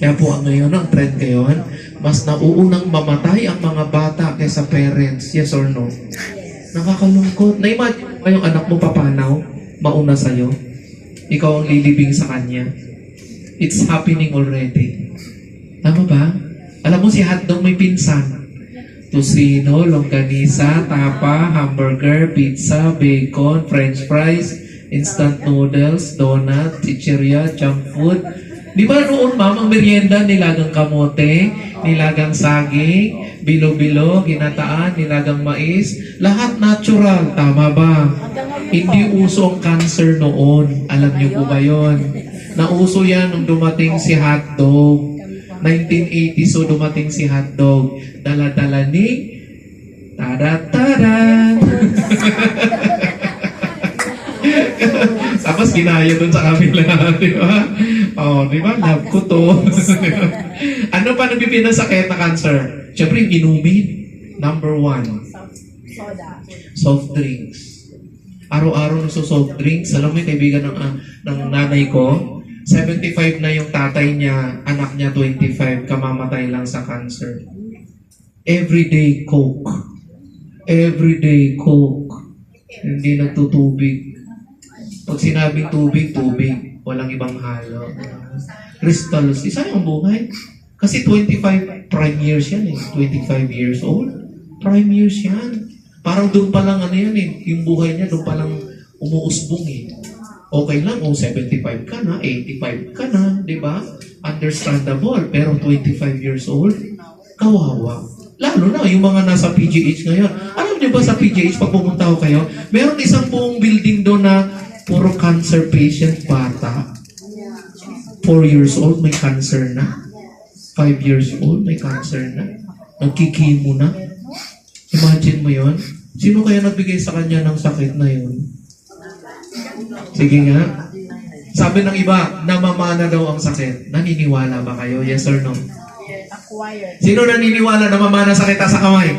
Kaya po ngayon, ang trend ngayon, mas nauunang mamatay ang mga bata kaysa parents. Yes or no? Nakakalungkot. Na-imagine mo yung anak mo papanaw, mauna sa'yo. Ikaw ang lilibing sa kanya. It's happening already. Tama ba? Alam mo si hotdog may pinsan. Tusino, longganisa, tapa, hamburger, pizza, bacon, french fries, instant noodles, donut, chichirya, junk food. Di ba noon, ma'am, ang merienda, nilagang kamote, nilagang saging, bilo-bilo, ginataan, nilagang mais, lahat natural. Tama ba? Hindi uso ang cancer noon. Alam niyo po ba yun? Nauso yan nung dumating si hotdog. 1980, so dumating si hotdog. Dala-dala ni tada-tada. Tapos ginaya dun sa kabila, di ba? Oh, di ba? Love ko to. Ano pa nagpipinasakit na cancer? Siyempre, inumin. Number 1. Soft drinks. Araw-araw nagso-soft drinks. Alam mo yung kaibigan ng nanay ko, 75 na yung tatay niya, anak niya 25, kamamatay lang sa cancer. Everyday Coke. Everyday Coke. Hindi nagtutubig. Pag sinabing tubig, tubig. Walang ibang halo. Crystals. Isa yung buhay. Kasi 25 prime years yan eh. 25 years old. Prime years yan. Parang doon pa lang ano yan eh. Yung buhay niya doon pa lang umuusbong eh. Okay lang, 75 ka na, 85 ka na, di ba? Understandable. Pero 25 years old, kawawa. Lalo na yung mga nasa PGH ngayon. Alam niyo ba sa PGH, pag pumunta ko kayo, meron isang buong building doon na puro cancer patient bata. 4 years old, may cancer na. 5 years old, may cancer na. Nagkikimo na. Imagine mo yon. Sino kaya nagbigay sa kanya ng sakit na yun? Sige nga. Sabi ng iba, namamana daw ang sakit. Naniniwala ba kayo? Yes or no? Sino naniniwala na mamana sakit sa kamay?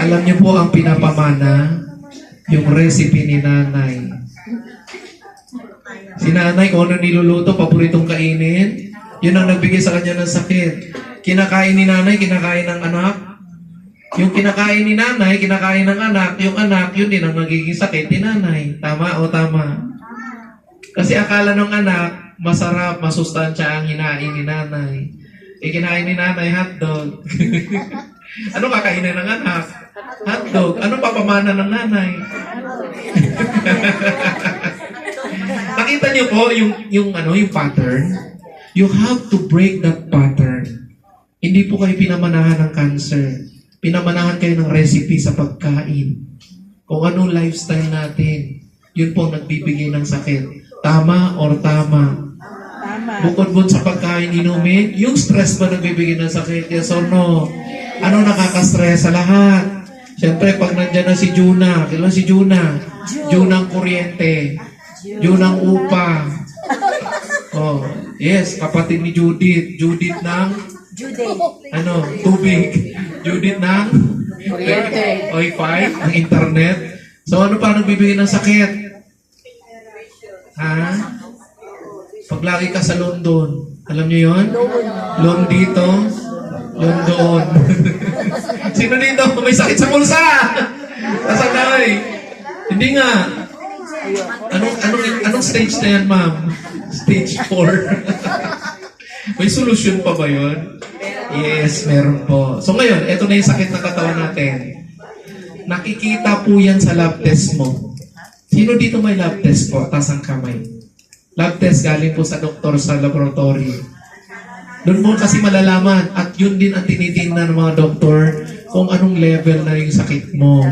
Alam niyo po ang pinapamana, yung recipe ni nanay. Si nanay, kung ano niluluto, paboritong kainin, yun ang nagbigay sa kanya ng sakit. Kinakain ni nanay, kinakain ng anak. Yung kinakain ni nanay, kinakain ng anak, yung anak, yun din ang nagiging sakit ni nanay. Tama o tama? Kasi akala ng anak, masarap, masustansya ang hinain ni nanay. Kinain ni nanay, hotdog. Ano kakainin ng anak? Hotdog. Ano papamana ng nanay? Nakita niyo po yung pattern? You have to break that pattern. Hindi po kayo pinamanahan ng cancer. Pinamanahan kayo ng recipe sa pagkain. Kung anong lifestyle natin, yun po ang nagbibigay ng sakit. Tama or tama? Tama. Bukod sa pagkain, inumin, yung stress ba nagbibigay ng sakit? Yes or no? Ano nakaka-stress sa lahat? Siyempre, pag nandyan na si Juna, kailan si Juna? Juna ang kuryente. Juna ang upa. Oh, yes, kapatid ni Judith. Judith ng tubig. Judith ng Kuryente. Wi-Fi, ng internet. So, ano pa nagbibigay ng sakit? Ha? Pag lagi ka sa London, alam niyo yun? Loan dito, loan doon. Sino dito? May sakit sa bulsa! Nasagay! Hindi nga. Anong stage na yan, ma'am? Stage 4. May solusyon pa ba yun? Yes, meron po. So ngayon, eto na yung sakit ng katawan natin. Nakikita po yan sa lab test mo. Sino dito may lab test po? Taas ang kamay. Lab test galing po sa doktor sa laboratory. Doon mo kasi malalaman at yun din ang tinitingnan ng mga doktor kung anong level na yung sakit mo.